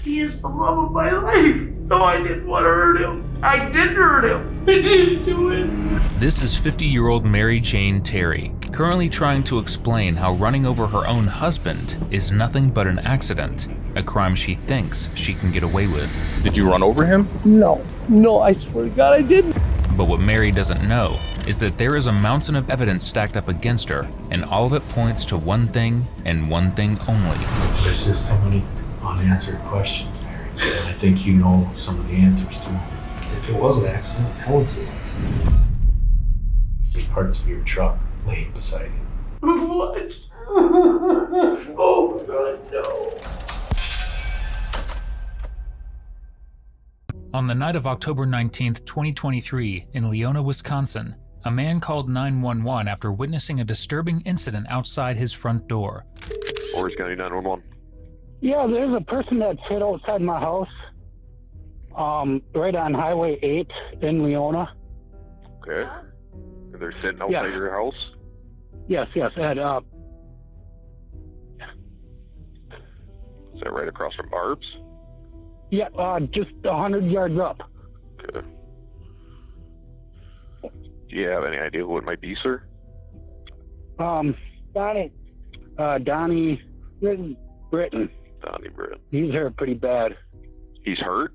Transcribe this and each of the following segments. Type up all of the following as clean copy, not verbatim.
He is the love of my life. No, I didn't want to hurt him. I didn't hurt him. I didn't do it. This is 50-year-old Mary Jane Terry, currently trying to explain how running over her own husband is nothing but an accident, a crime she thinks she can get away with. Did you run over him? No, I swear to God I didn't. But what Mary doesn't know is that there is a mountain of evidence stacked up against her, and all of it points to one thing and one thing only. There's just so many unanswered questions, Mary, and I think you know some of the answers to them. If it was an accident, tell us it was. There's parts of your truck laying beside you. What? Oh, God, no. On the night of October 19th, 2023, in Leona, Wisconsin, a man called 911 after witnessing a disturbing incident outside his front door. Orange County 911. Yeah, there's a person that fit outside my house, right on Highway 8 in Leona. Okay. And they're sitting outside your house? Yes, and, Is that right across from Barb's? yeah, just 100 yards up. Okay. Do you have any idea who it might be, sir? Donnie Britton. Donnie Britt. He's hurt pretty bad. He's hurt?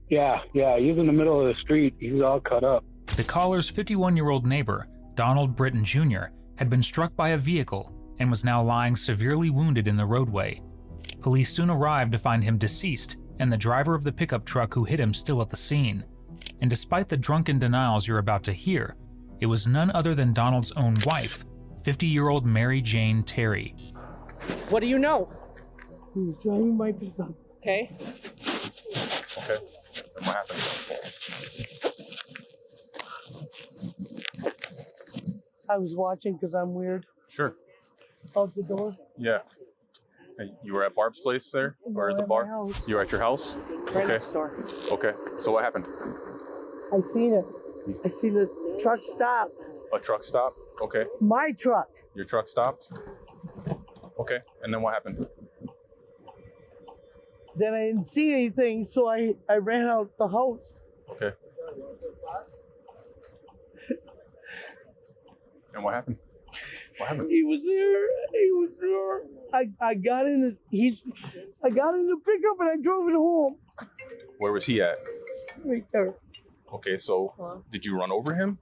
Yeah, he's in the middle of the street. He's all cut up. The caller's 51-year-old neighbor, Donald Britton Jr., had been struck by a vehicle and was now lying severely wounded in the roadway. Police soon arrived to find him deceased and the driver of the pickup truck who hit him still at the scene. And despite the drunken denials you're about to hear, it was none other than Donald's own wife, 50-year-old Mary Jane Terry. What do you know? He was driving my pickup. Okay. Okay. And what happened? I was watching because I'm weird. Sure. Out the door. Yeah. Hey, you were at Barb's place there? Or at the at bar? my house. You were at your house? Right Okay. next door. Okay. So what happened? I seen it. I seen the truck stop. A truck stop? Okay. My truck. Your truck stopped? Okay. And then what happened? Then I didn't see anything, so I ran out the house. Okay. And what happened? What happened? He was there. I got in the pickup and I drove it home. Where was he at? Right there. Okay, so did you run over him?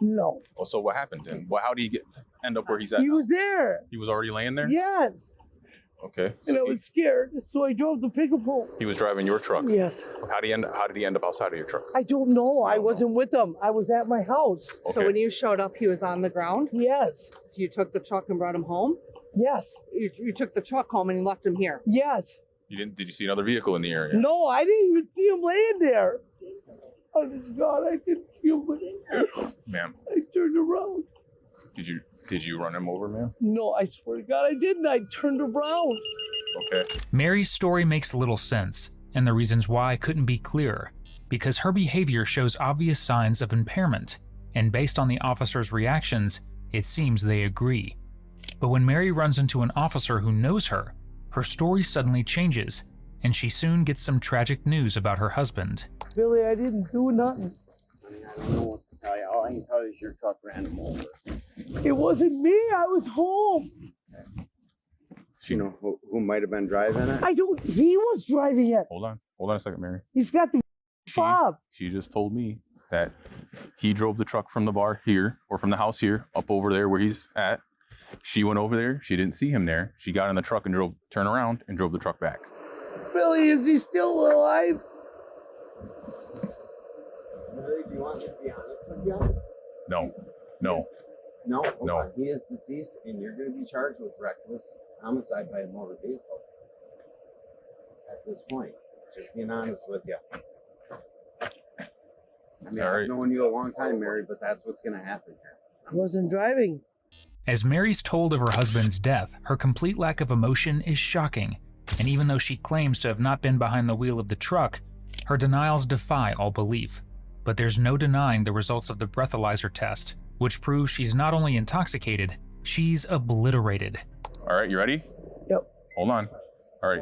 No. Oh, so what happened then? How did he end up where he's at? He now? was there. He was already laying there? Yes. Okay. And So I was scared, so I drove the pickup home. he was driving your truck? Yes. How did he end up outside of your truck? I don't know. I wasn't with him. I was at my house. Okay. So when you showed up, he was on the ground? Yes. You took the truck and brought him home? Yes. You took the truck home and you left him here? Yes. Did you see another vehicle in the area? No, I didn't even see him laying there. Honest to God, I didn't see him laying there. Ma'am, I turned around. did you run him over, ma'am? No, I swear to God, I didn't. I turned around. Okay. Mary's story makes little sense, and the reasons why couldn't be clearer, because her behavior shows obvious signs of impairment, and based on the officer's reactions, it seems they agree. But when Mary runs into an officer who knows her, her story suddenly changes, and she soon gets some tragic news about her husband. Billy, I didn't do nothing. I don't know what to tell you. All I can tell you is your truck ran him over. It wasn't me. I was home. Do you know who might have been driving it? He was driving it. Hold on a second, Mary. He's got the fob. She just told me that he drove the truck from the bar here, or from the house here, up over there where he's at. She went over there. She didn't see him there. She got in the truck and turned around and drove the truck back. Billy, is he still alive? Really? Do you want me to be honest with you? No. No. Hold No. on. He is deceased, and you're going to be charged with reckless homicide by a motor vehicle. At this point, just being honest with you. I mean, All right. I've known you a long time, Mary, but that's what's going to happen here. I wasn't driving. As Mary's told of her husband's death, her complete lack of emotion is shocking, and even though she claims to have not been behind the wheel of the truck, her denials defy all belief. But there's no denying the results of the breathalyzer test, which proves she's not only intoxicated, she's obliterated. All right, you ready? Yep. Hold on. All right.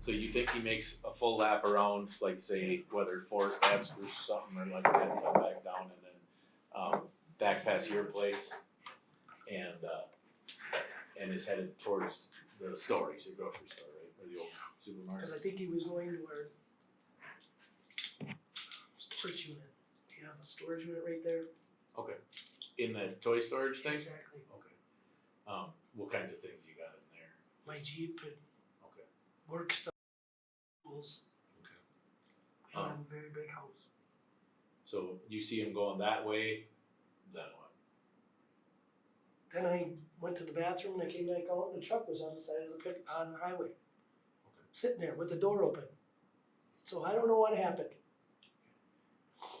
So you think he makes a full lap around, like say, whether Forest Ave, Spruce or something, or like that, come back down and then, back past your place? And is headed towards the stores, your grocery store, right, or the old supermarket? Cause I think he was going to our storage unit. We have a storage unit right there. Okay, in the toy storage thing? Exactly. Okay. What kinds of things you got in there? My Jeep and Okay. work stuff, tools. Okay. And I have a very big house. So you see him going that way, then what? Then I went to the bathroom and I came back out and the truck was on the side of on the highway. Sitting there with the door open. So I don't know what happened.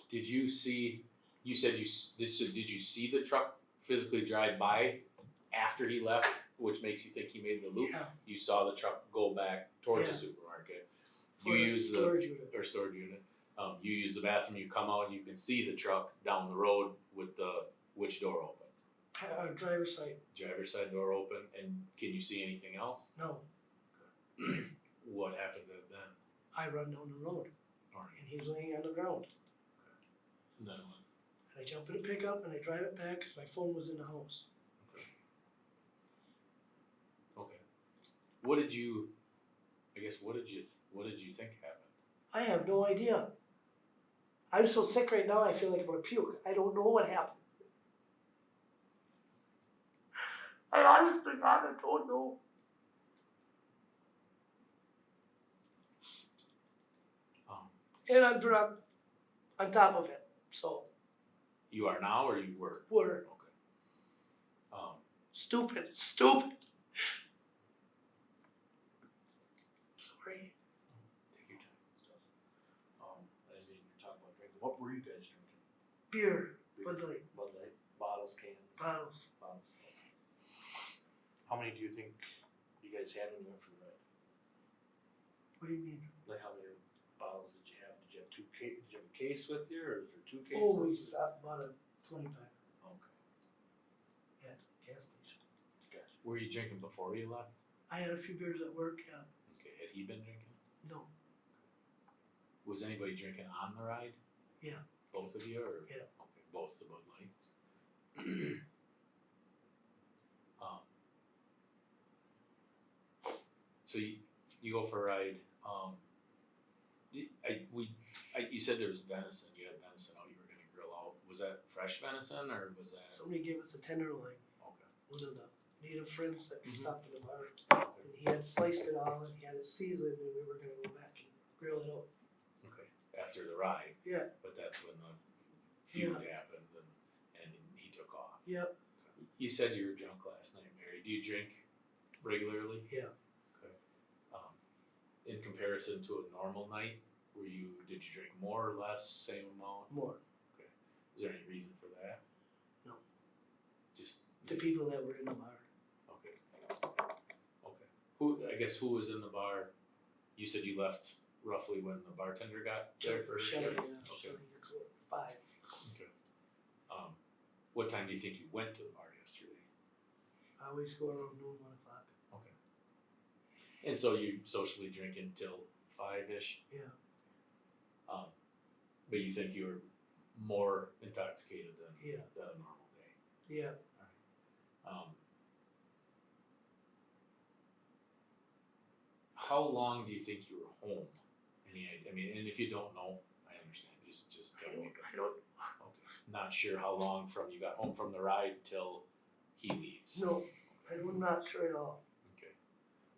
Did you see, you said did you see the truck physically drive by after he left, which makes you think he made the loop? Yeah. You saw the truck go back towards Yeah. the supermarket. For You the use storage unit. storage unit. You use the bathroom, you come out, you can see the truck down the road with which door open? Driver's side. Driver's side door open, and can you see anything else? No, What happens then? I run down the road Alright. and he's laying on the ground. And then what? And I jump in the pickup and I drive it back because my phone was in the house. Okay. What did you think happened? I have no idea. I'm so sick right now I feel like I'm gonna puke. I don't know what happened. I honestly God, I don't know. And I'm drunk on top of it. So You are now, or you were? we're Okay. stupid. Sorry. Take your time. And then you're talking about drinking. What were you guys drinking? Beer. Bud Light. Bud Light, bottles, cans. Bottles. How many do you think you guys had when you went for the ride? What do you mean? Like how many bottles did you have? Did you have did you have a case with you, or is there 2 cases? Oh, we bought a 20-pack Okay, at the gas station. gotcha. Were you drinking before you left? I had a few beers at work, yeah. Okay. Had he been drinking? No. Was anybody drinking on the ride? Yeah. Both of you, or? Yeah. Okay, both the Bud Lights. So you go for a ride. You said there was venison. You had venison out. You were gonna grill out. Was that fresh venison, or was that? Somebody gave us a tenderloin. Okay. One of the native friends that we Mhm. stopped in the bar. And he had sliced it all and he had it seasoned and we were gonna go back and grill it out. Okay. After the ride. Yeah. But that's when the feud happened, and he took off. Yep. You said you were drunk last night, Mary. Do you drink regularly? Yeah. Okay. In comparison to a normal night, did you drink more or less, same amount? More. Okay. Is there any reason for that? No. Just The people that were in the bar. Okay. Who was in the bar? You said you left roughly when the bartender got there for Shelly, yeah. Okay. Shelly gets 5. Okay. What time do you think you went to the bar yesterday? I always go around noon, 1 o'clock. Okay. And so you socially drinking till 5-ish? Yeah. But you think you were more intoxicated than a normal day? Yeah. How long do you think you were home? And if you don't know, I understand. Just tell me. I don't Okay. Not sure how long from you got home from the ride till he leaves. No, I'm not sure at all. Okay.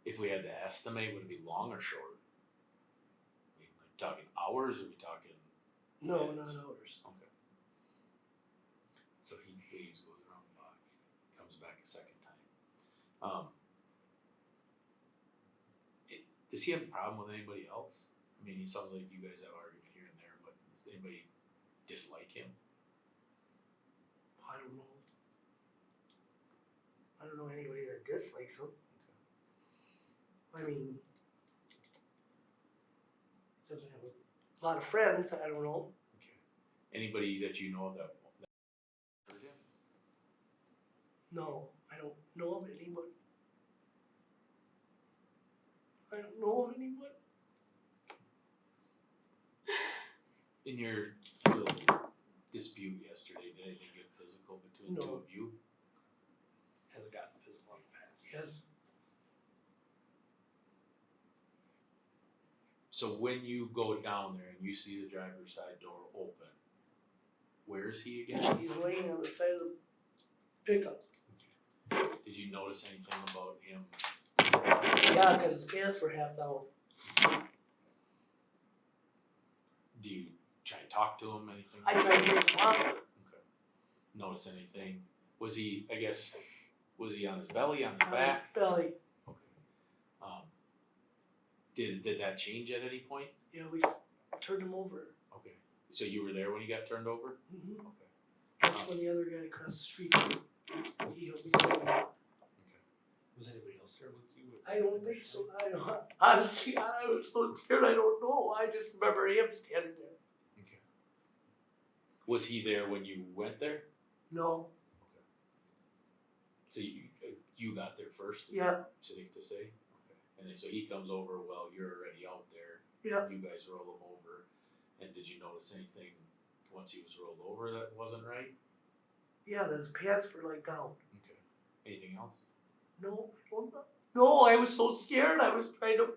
If we had to estimate, would it be long or short? Like talking hours, or are we talking? No, minutes? not ours. Okay. So he leaves, goes around the block, comes back a second time. Does he have a problem with anybody else? I mean, it sounds like you guys have argument here and there, but does anybody dislike him? I don't know. I don't know anybody that dislikes him. I mean, doesn't have a lot of friends, I don't know. Okay. Anybody that you know that hurt him? No, I don't know of anybody. I don't know of anybody. In your little dispute yesterday, did anything get physical between the two No. of you? Has it gotten physical in the past? Yes, So when you go down there and you see the driver's side door open, where is he again? he's laying on the side of the pickup. Did you notice anything about him? Yeah, cause his pants were half down. Do you try to talk to him? Anything? I tried to make him up. Okay. Notice anything? Was he? I guess. Was he on his belly, on his back? Belly. Okay. Did that change at any point? Yeah, we turned him over. Okay. So you were there when he got turned over? Mm-hmm. Okay. That's when the other guy across the street, he helped me turn him over. Was anybody else there with you? I don't think so. I don't, honestly, I was so scared. I don't know. I just remember him standing there. Okay. Was he there when you went there? No. So you got there first? Is Yeah. that safe to say? Okay. And then so he comes over while you're already out there. Yeah. You guys roll him over. And did you notice anything once he was rolled over that wasn't right? Yeah, his pants were like down. Okay. Anything else? No, I don't know. No, I was so scared. I was trying to.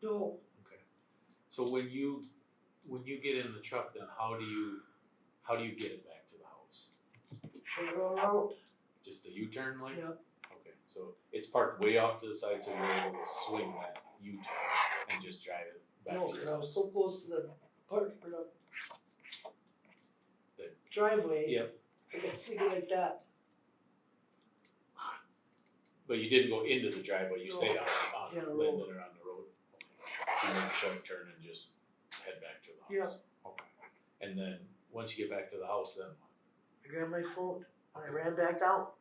No. Okay. So when you get in the truck, then how do you get it back to the house? Turn it around. Just a U-turn like? Yeah. Okay. So it's parked way off to the side, so you're able to swing that U-turn and just drive it back No, to because your I was house. so close to the park or the The- driveway. Yep. I could swing it like that. But you didn't go into the driveway. You No. stayed on Yeah, the Linden road. or on the road. Okay. So you made a sharp turn and just head back to the house. Yeah. Okay. And then once you get back to the house, then what? I grabbed my phone and I ran back down.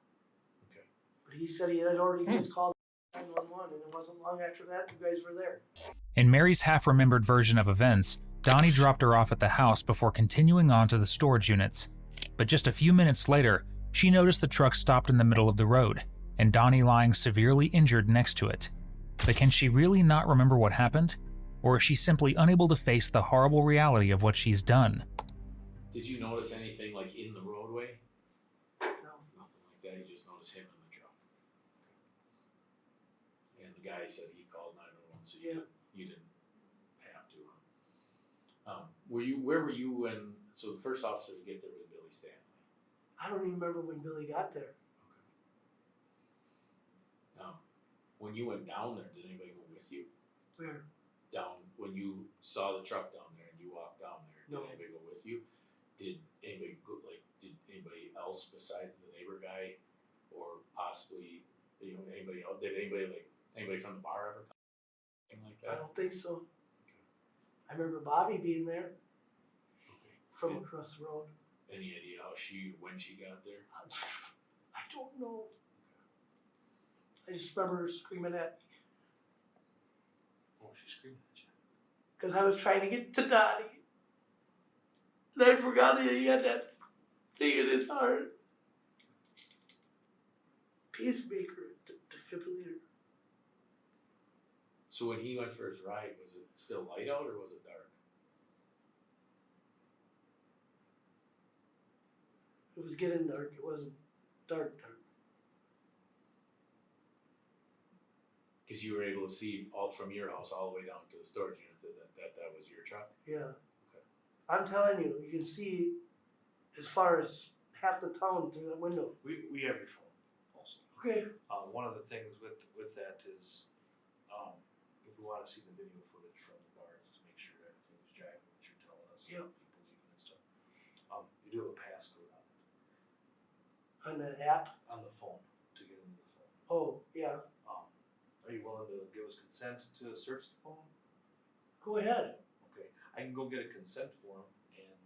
Okay. But he said he had already just called 911 and it wasn't long after that you guys were there. In Mary's half-remembered version of events, Donnie dropped her off at the house before continuing on to the storage units. But just a few minutes later, she noticed the truck stopped in the middle of the road, and Donnie lying severely injured next to it. But can she really not remember what happened? Or is she simply unable to face the horrible reality of what she's done? Did you notice anything like in the roadway? No. Nothing like that. You just noticed him in the truck. Okay. And the guy said he called 911, so Yeah. you didn't have to. Where were you when? So the first officer to get there was Billy Stanley. I don't even remember when Billy got there. When you went down there, did anybody go with you? Where? Down when you saw the truck down there and you walked down there, did No. anybody go with you? Did anybody go, did anybody else besides the neighbor guy, or possibly anybody else? Did anybody from the bar ever come? Anything like I that? don't think so. I remember Bobby being there Okay. from Did- across the road. Any idea when she got there? I don't know. I just remember her screaming at me Oh, she screamed at you. because I was trying to get to Donnie. And I forgot that he had that thing in his heart. Pacemaker, defibrillator. So when he went for his ride, was it still light out or was it dark? It was getting dark. It wasn't dark. Because you were able to see all from your house all the way down to the storage unit that was your truck. Yeah. Okay. I'm telling you, you can see as far as half the town through that window. We have your phone also. Okay. One of the things with that is, if we wanna see the video footage from the bars to make sure everything's driving, what you're telling us. Yep. People's even and stuff. You do have a passcode on it, On the app. on the phone, to get into the phone. Oh, yeah. Are you willing to give us consent to search the phone? Go ahead. Okay, I can go get a consent form and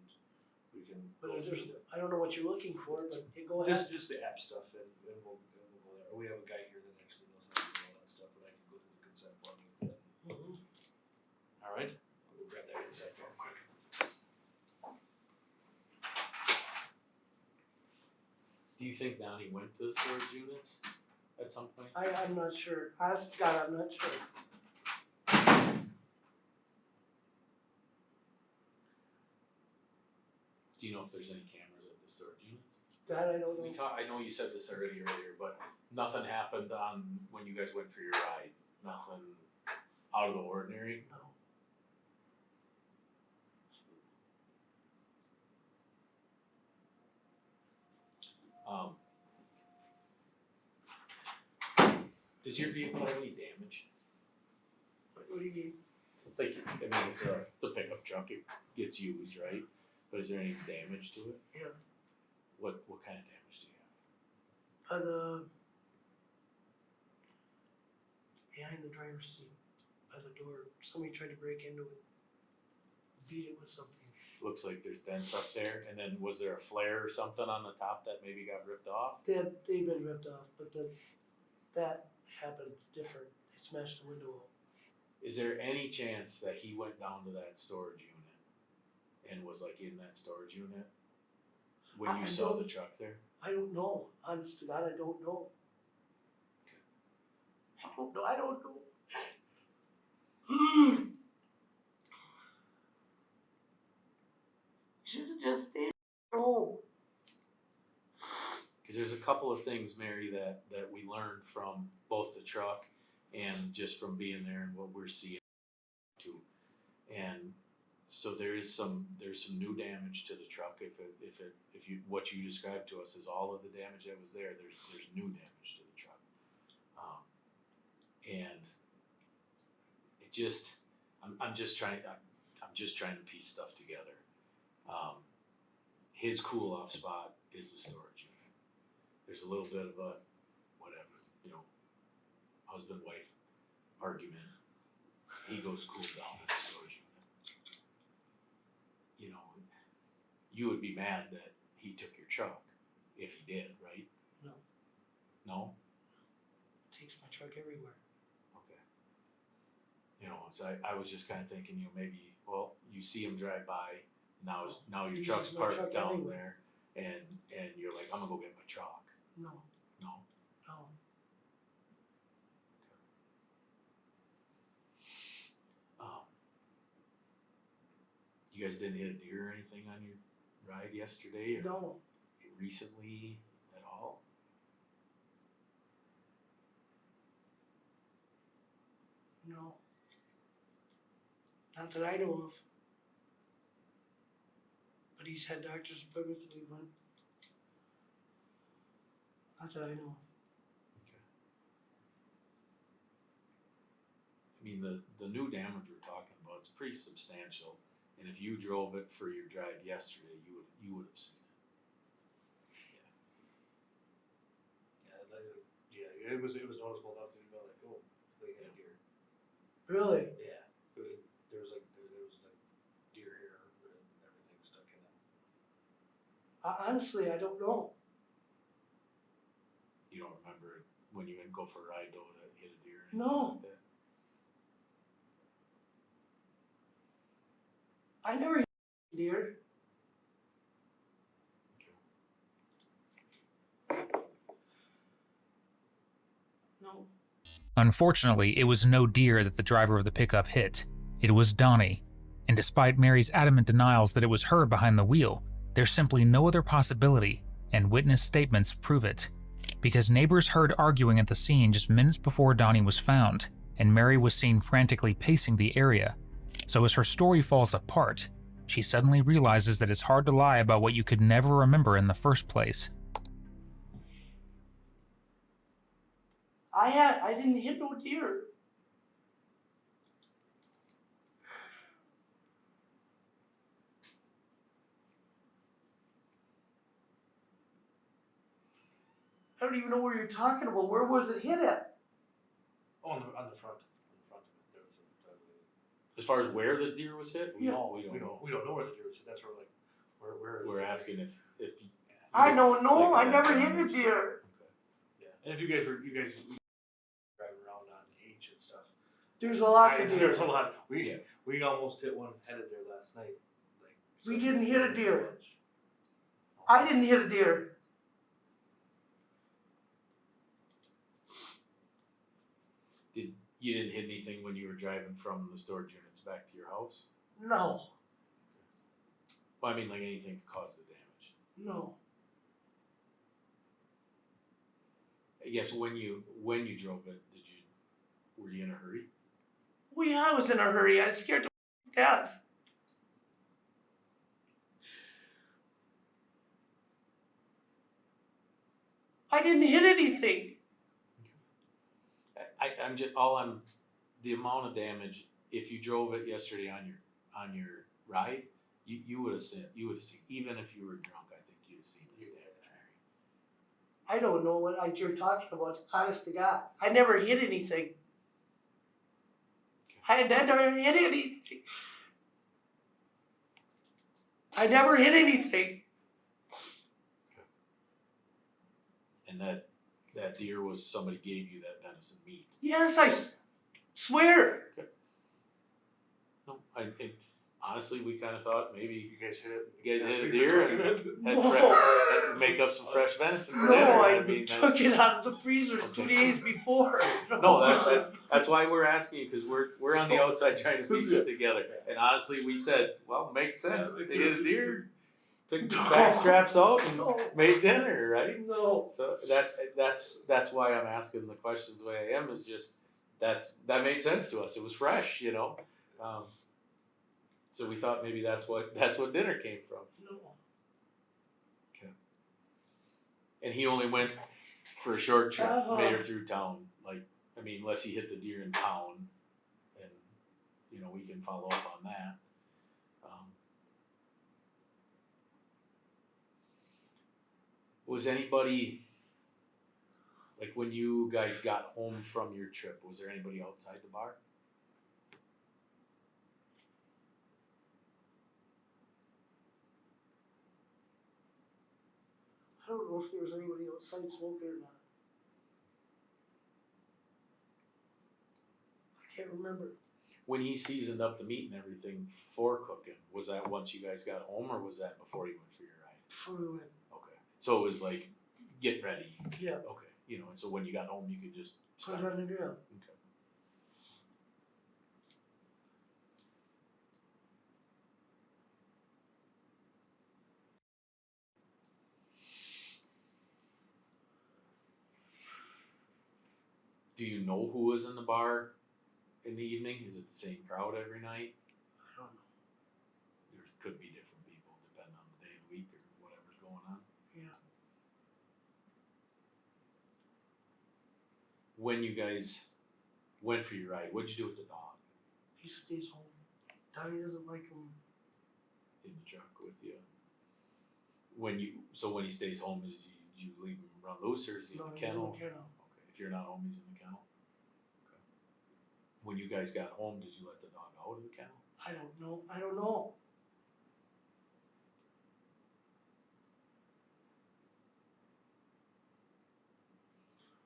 we can. But go if through there's, it. I don't know what you're looking for, but go This ahead. is just the app stuff and we'll go there. We have a guy here that actually knows how to do all that stuff, but I can go through the consent form with you. Mhm. Alright, I'll go grab that consent form quick. Do you think Donnie went to the storage units at some point? I'm not sure. Honest to God, I'm not sure. Do you know if there's any cameras at the storage units? That I don't know. I know you said this already earlier, but nothing happened on when you guys went for your ride. Nothing out of the ordinary. No. Does your vehicle have any damage? What do you mean? Like, I mean, it's a pickup truck. It gets used, right? But is there any damage to it? Yeah. What kind of damage do you have? Behind the driver's seat, by the door, somebody tried to break into it, beat it with something. Looks like there's dents up there. And then was there a flare or something on the top that maybe got ripped off? They've been ripped off, but that happened different. They smashed the window out. Is there any chance that he went down to that storage unit and was like in that storage unit when you saw the truck there? I don't know. Honest to God, I don't know. I don't know. Should have just stayed home. Because there's a couple of things, Mary, that we learned from both the truck and just from being there and what we're seeing too. And so there's some new damage to the truck. If you what you described to us is all of the damage that was there, there's new damage to the truck. And it just I'm just trying to piece stuff together. His cool off spot is the storage unit. There's a little bit of a whatever, husband-wife argument. He goes cool down at the storage unit. You would be mad that he took your truck if he did, right? No. No? Takes my truck everywhere. Okay. So I was just kind of thinking, maybe, you see him drive by, now your truck's parked down everywhere. there, and you're like, I'm gonna go get my truck. No. No? No. You guys didn't hit a deer or anything on your ride yesterday, or No. recently at all? No. Not that I know of. But he's had doctor's appointments and we went. Not that I know of. I mean, the new damage we're talking about, it's pretty substantial. And if you drove it for your drive yesterday, you would have seen it. Yeah, it was noticeable enough that you know, like, oh, they had a deer. Really? Yeah, there was like deer hair and everything stuck in it. Honestly, I don't know. You don't remember when you went go for a ride though that hit a deer? No. Like that? I never hit a deer. No. Unfortunately, it was no deer that the driver of the pickup hit. It was Donnie. And despite Mary's adamant denials that it was her behind the wheel, there's simply no other possibility, and witness statements prove it. Because neighbors heard arguing at the scene just minutes before Donnie was found, and Mary was seen frantically pacing the area. So as her story falls apart, she suddenly realizes that it's hard to lie about what you could never remember in the first place. I didn't hit no deer. I don't even know where you're talking about. Where was it hit at? Oh, on the front. On the front of it, there was a. As far as where the deer was hit, we don't know. We don't know where the deer was. That's where We're asking if you, I don't know. like I that. never hit a deer. Okay. Yeah, and if you guys driving around on H and stuff. There's a lot of There's deer. a lot. We almost hit one headed there last night. We didn't hit a deer. I didn't hit a deer. You didn't hit anything when you were driving from the storage units back to your house? No. Well, I mean, like anything could cause the damage. No. I guess when you drove it, were you in a hurry? Well, yeah, I was in a hurry. I was scared to death. I didn't hit anything. I'm just the amount of damage. If you drove it yesterday on your ride, you would have seen even if you were drunk. I think you'd have seen this damage, Mary. I don't know what you're talking about. Honest to God, I never hit anything. I never hit anything. I never hit anything. And that deer was somebody gave you that venison meat. Yes, I swear. Okay. No, honestly, we kind of thought maybe You guys hit it? you guys That's hit a what deer you're and cooking had No. had make up some fresh venison for No, dinner. I took it out of the freezer 2 days before. No, that's why we're asking you, because we're on the outside trying to piece it together. And honestly, we said, well, makes sense. They hit a deer, took the back straps out, and made dinner, right? No. So that's why I'm asking the questions the way I am. Is just that made sense to us. It was fresh, you know. So we thought maybe that's what dinner came from. No. Okay. And he only went for a short trip, made her through town. Like, I mean, unless he hit the deer in town, and we can follow up on that. Was anybody, like when you guys got home from your trip, was there anybody outside the bar? I don't know if there was anybody outside smoking or not. I can't remember. When he seasoned up the meat and everything for cooking, was that once you guys got home, or was that before you went for your ride? Before we went. Okay. So it was like, get ready. Yeah. Okay. And so when you got home, you could just Put it on the grill. Okay. Do you know who was in the bar in the evening? Is it the same crowd every night? I don't know. There could be different people depending on the day of the week or whatever's going on. Yeah. When you guys went for your ride, what'd you do with the dog? He stays home. Daddy doesn't like him. In the truck with you. When he stays home, you leave him run loose, or is he in the kennel? He's in the kennel. Okay. If you're not home, he's in the kennel. Okay. When you guys got home, did you let the dog out of the kennel? I don't know. I don't know.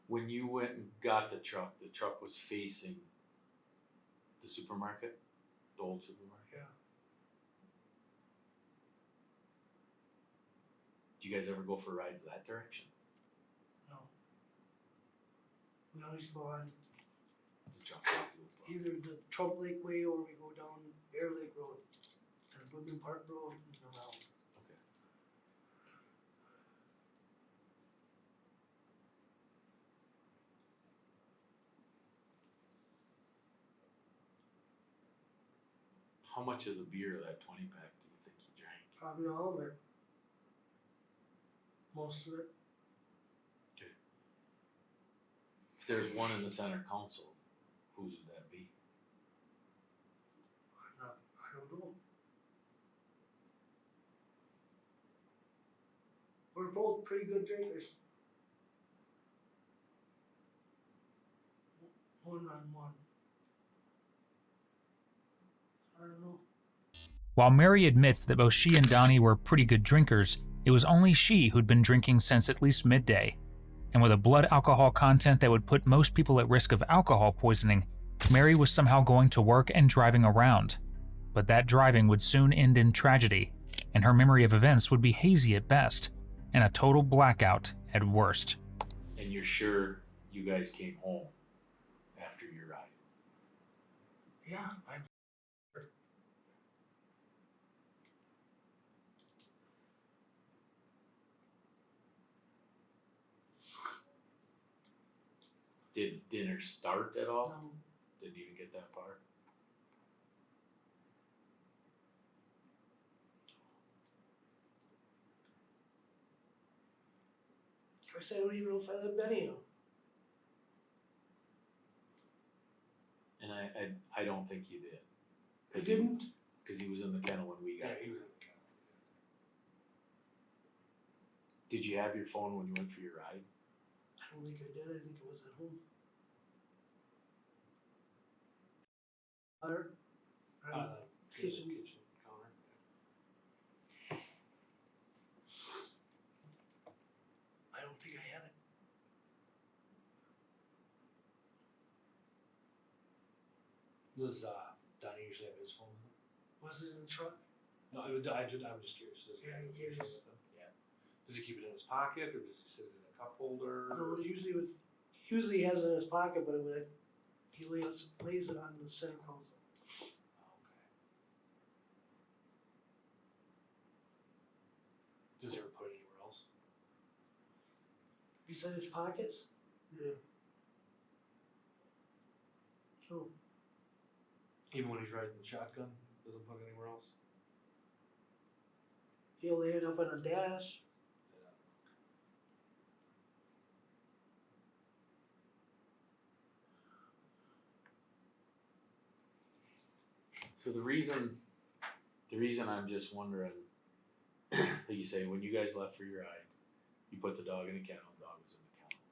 When you went and got the truck was facing the supermarket, the old supermarket. Yeah. Do you guys ever go for rides that direction? No. We always go on The truck loop. either the Trump Lake Way or we go down Bear Lake Road, or Woodman Park Road, and around. Okay. How much of the beer, that 20-pack, do you think you drank? Probably all of it. Most of it. Okay. If there's one in the center council, whose would that be? I don't know. We're both pretty good drinkers. One on one. I don't know. While Mary admits that both she and Donnie were pretty good drinkers, it was only she who'd been drinking since at least midday. And with a blood alcohol content that would put most people at risk of alcohol poisoning, Mary was somehow going to work and driving around. But that driving would soon end in tragedy, and her memory of events would be hazy at best, and a total blackout at worst. And you're sure you guys came home after your ride? Yeah, Did dinner start at all? No. Didn't even get that far. Of course, I don't even know if I let Benny out. And I don't think you did. I didn't? Because he was in the kennel when we got Yeah, here. he was in the kennel. Did you have your phone when you went for your ride? I don't think I did. I think it was at home. Or, kitchen. Kitchen counter. I don't think I had it. Does Donnie usually have his phone? Was it in the truck? No, I'm just curious. Yeah, he usually- Yeah. Does he keep it in his pocket, or does he sit it in a cup holder? No, usually he has it in his pocket, but he lays it on the center console. Oh, okay. Does he ever put it anywhere else? He said his pockets? Yeah. No. Even when he's riding the shotgun, doesn't put it anywhere else? He'll lay it up on a dash. Yeah. So the reason I'm just wondering, like you say, when you guys left for your ride, you put the dog in the kennel, the dog was in the kennel.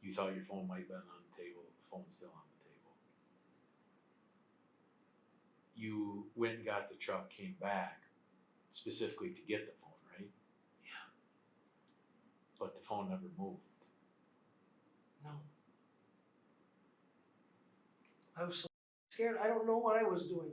You thought your phone might have been on the table, the phone's still on the table. You went and got the truck, came back, specifically to get the phone, right? Yeah. But the phone never moved. No. I was so scared. I don't know what I was doing.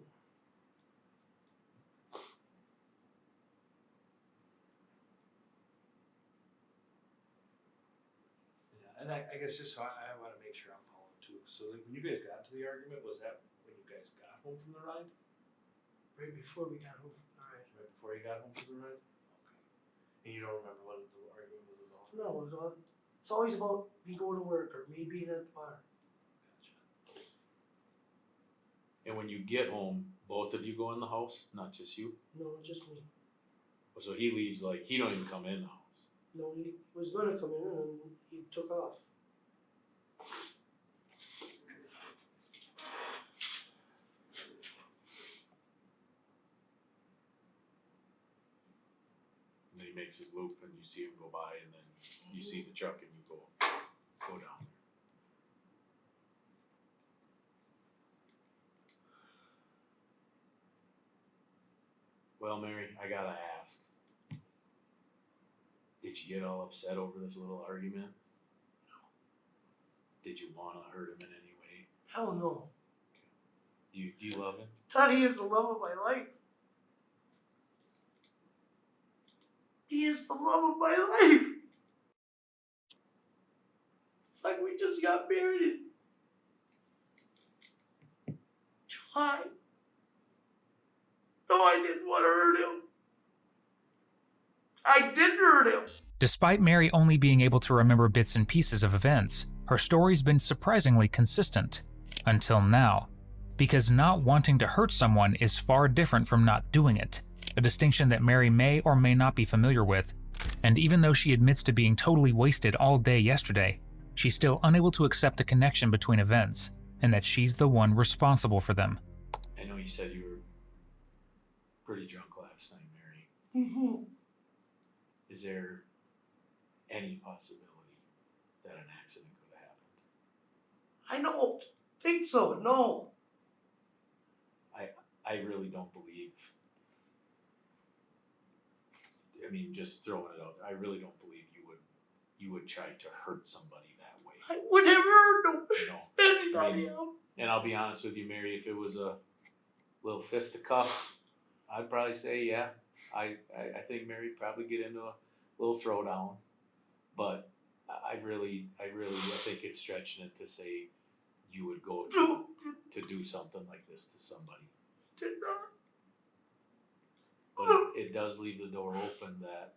Yeah, and I guess just so I want to make sure I'm following too. So like, when you guys got to the argument, was that when you guys got home from the ride? Right before we got home. Alright. Right before you got home from the ride? Okay. And you don't remember what the argument was at all? No, it's always about me going to work or me being at the bar. Gotcha. And when you get home, both of you go in the house, not just you? No, just me. So he leaves, like, he don't even come in the house. No, he was gonna come in and he took off. And then he makes his loop and you see him go by and then you see the truck and you go down. Well, Mary, I gotta ask. Did you get all upset over this little argument? No. Did you wanna hurt him in any way? Hell no. Do you love him? Donnie is the love of my life. He is the love of my life. It's like we just got married in July. No, I didn't want to hurt him. I didn't hurt him. Despite Mary only being able to remember bits and pieces of events, her story's been surprisingly consistent. Until now. Because not wanting to hurt someone is far different from not doing it, a distinction that Mary may or may not be familiar with. And even though she admits to being totally wasted all day yesterday, she's still unable to accept the connection between events, and that she's the one responsible for them. I know you said you were pretty drunk last night, Mary. Mm-hmm. Is there any possibility that an accident could have happened? I don't think so, no. I really don't believe, I mean, just throwing it out there, I really don't believe you would try to hurt somebody that way. I would never hurt You know, anybody else. and I'll be honest with you, Mary, if it was a little fisticuff, I'd probably say, yeah, I think Mary'd probably get into a little throwdown, but I think it's stretching it to say you would go to do something like this to somebody. Did not. But it does leave the door open that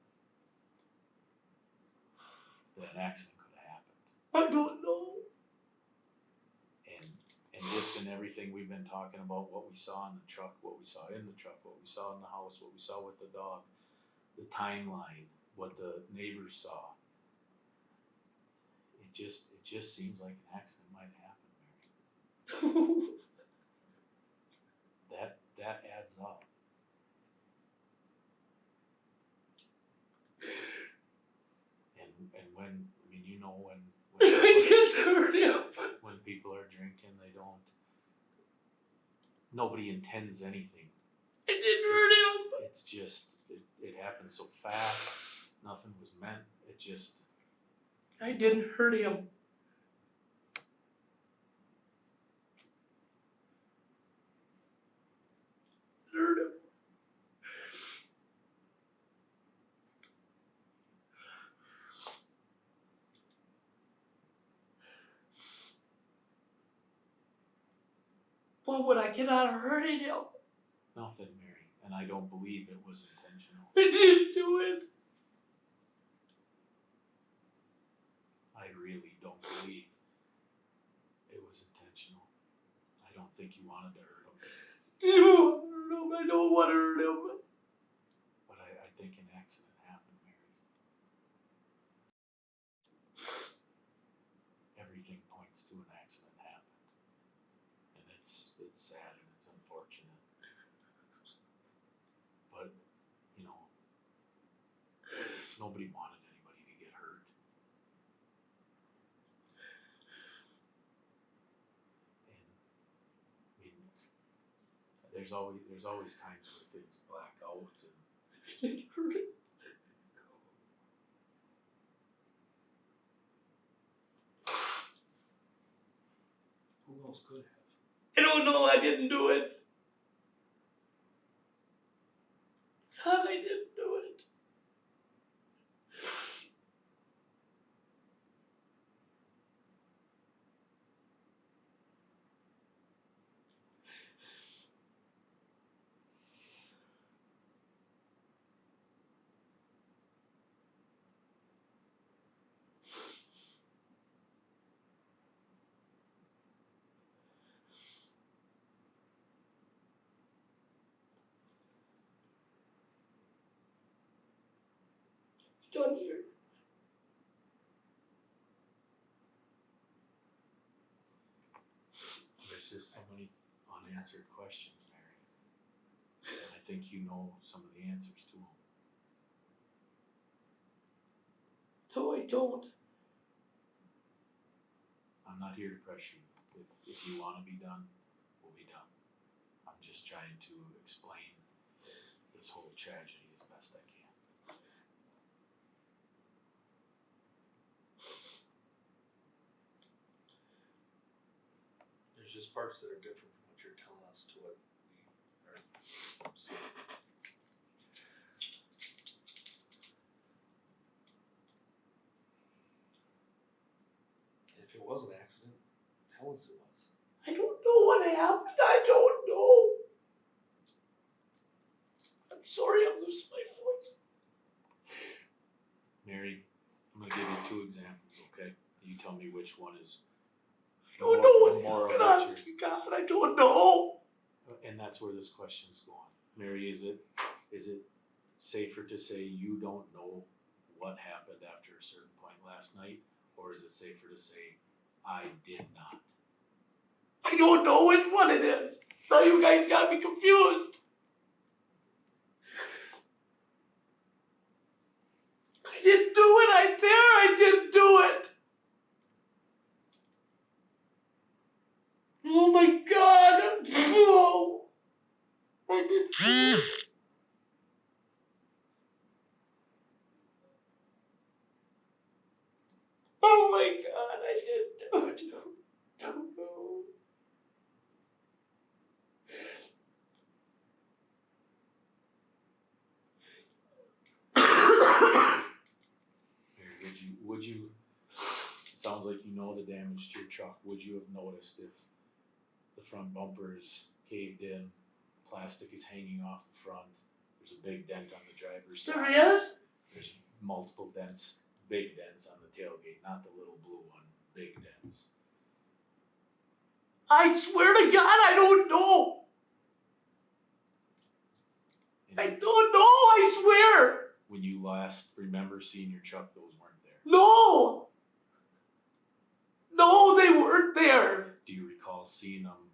an accident could have happened. I don't know. and everything we've been talking about, what we saw in the truck, what we saw in the truck, what we saw in the house, what we saw with the dog, the timeline, what the neighbors saw. It just seems like an accident might happen, Mary. That adds up. And when, I mean, you know, when I didn't hurt him. when people are drinking, nobody intends anything. I didn't hurt him. It's just, it happened so fast, nothing was meant, it just, I didn't hurt him. Hurt him. What would I get out of hurting him? nothing, Mary, and I don't believe it was intentional. I didn't do it. I really don't believe it was intentional. I don't think you wanted to hurt him, I don't want to hurt him. but I think an accident happened, Mary. Everything points to an accident happened, and it's sad and it's unfortunate. But, you know, nobody wanted anybody to get hurt. And, I mean, there's always times where things black out and I didn't hurt him. Who else could have? I don't know. I didn't do it. God, I didn't do it. Done here. there's just so many unanswered questions, Mary. And I think you know some of the answers to them. No, I don't. I'm not here to pressure you. If you want to be done, we'll be done. I'm just trying to explain this whole tragedy as best I can. There's just parts that are different from what you're telling us to what we are seeing. If it was an accident, tell us it was. I don't know what happened. I don't know. I'm sorry I'm losing my voice. Mary, I'm going to give you two examples, okay? You tell me which one is I don't know what more of happened. what Honest to God, I don't know. and that's where this question's going. Mary, is it safer to say you don't know what happened after a certain point last night, or is it safer to say I did not? I don't know which one it is. Now you guys got me confused. I didn't do it. I didn't do it. Oh my God. No. I didn't do it. Oh my God, I didn't do it. Don't know. Mary, would you sounds like you know the damage to your truck. Would you have noticed if the front bumper is caved in, plastic is hanging off the front, there's a big dent on the driver's side? There is? There's multiple dents, big dents on the tailgate, not the little blue one, big dents. I swear to God, I don't know. I don't know, I swear. When you last remember seeing your truck, those weren't there. No. No, they weren't there. Do you recall seeing them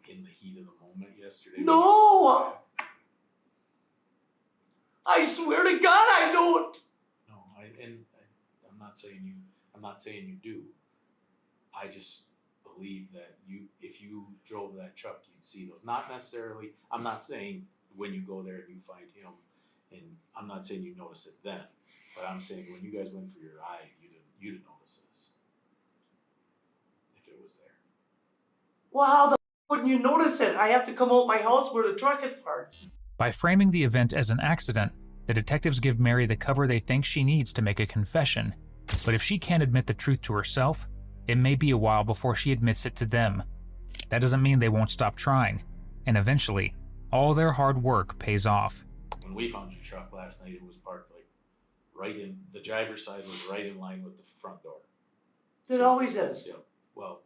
in the heat of the moment yesterday? No. I swear to God, I don't. No, I'm not saying you do. I just believe that if you drove that truck, you'd see those. Not necessarily. I'm not saying when you go there and you find him, and I'm not saying you notice it then, but I'm saying when you guys went for your eye, you didn't notice this. If it was there. Well, how the wouldn't you notice it? I have to come out my house where the truck is parked. By framing the event as an accident, the detectives give Mary the cover they think she needs to make a confession. But if she can't admit the truth to herself, it may be a while before she admits it to them. That doesn't mean they won't stop trying, and eventually, all their hard work pays off. When we found your truck last night, it was parked like right in, the driver's side was right in line with the front door. It always is. Yeah, well,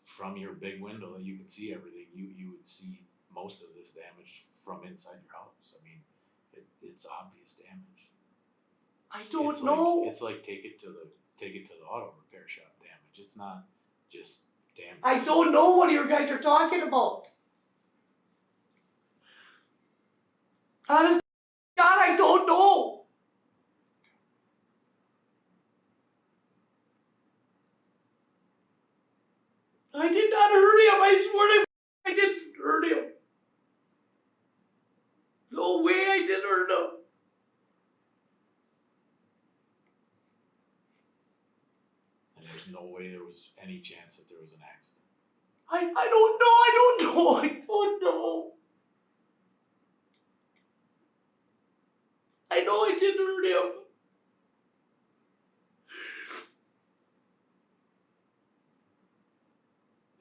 from your big window, you can see everything. You would see most of this damage from inside your house. I mean, it's obvious damage. I don't know. It's like take it to the auto repair shop damage. It's not just damage. I don't know what you guys are talking about. Honest God, I don't know. I did not hurt him. I swear to I didn't hurt him. No way I did hurt him. And there's no way there was any chance that there was an accident. I don't know. I don't know. I don't know. I know I didn't hurt him.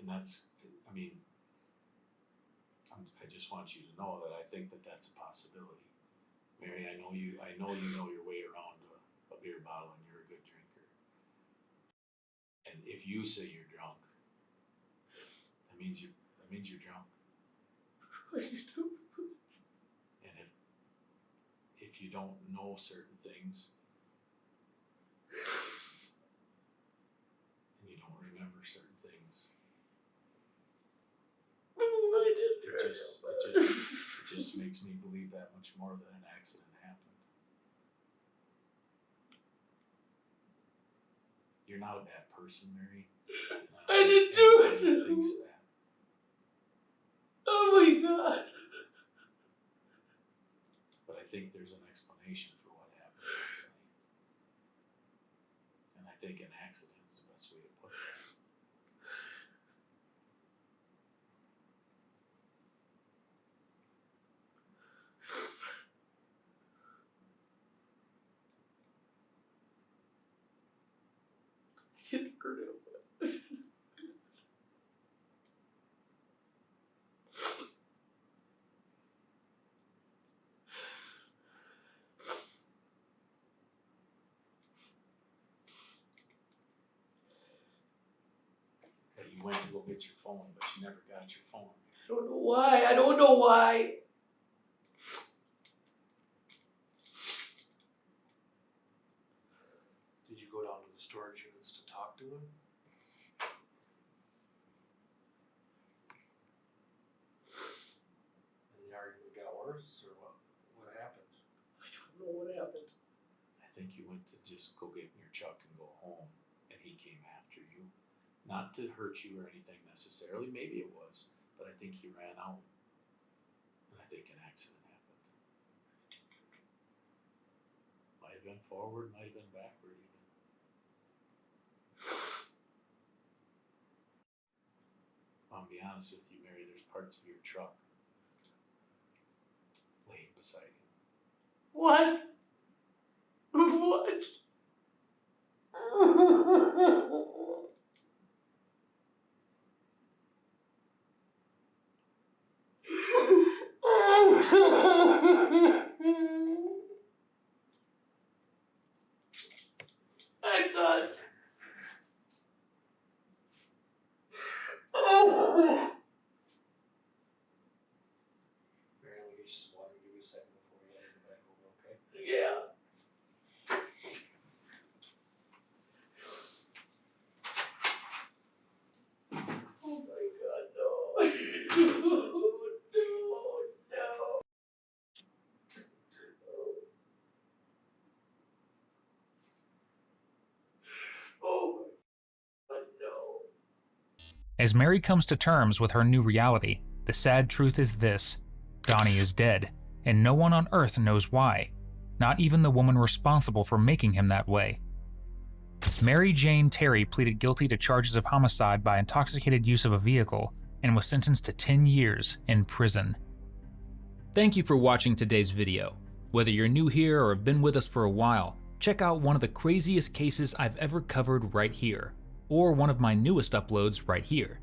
And that's, I mean, I just want you to know that I think that that's a possibility. Mary, I know you know your way around a beer bottle and you're a good drinker. And if you say you're drunk, that means you're drunk. And if you don't know certain things and you don't remember certain things, it just makes me believe that much more that an accident happened. You're not a bad person, Mary. I didn't do it. Everybody thinks that. Oh my God. But I think there's an explanation for what happened last night. And I think an accident is the best way to put it. I didn't hurt him. You went to go get your phone, but you never got your phone. I don't know why. I don't know why. Did you go down to the storage units to talk to him? And the argument got worse, or what happened? I don't know what happened. I think you went to just go get in your truck and go home, and he came after you. Not to hurt you or anything necessarily, maybe it was, but I think he ran out. And I think an accident happened. Might have been forward, might have been backward even. I'll be honest with you, Mary, there's parts of your truck laying beside you. What? What? I'm done. As Mary comes to terms with her new reality, the sad truth is this: Donnie is dead, and no one on earth knows why, not even the woman responsible for making him that way. Mary Jane Terry pleaded guilty to charges of homicide by intoxicated use of a vehicle and was sentenced to 10 years in prison. Thank you for watching today's video. Whether you're new here or have been with us for a while, check out one of the craziest cases I've ever covered right here, or one of my newest uploads right here.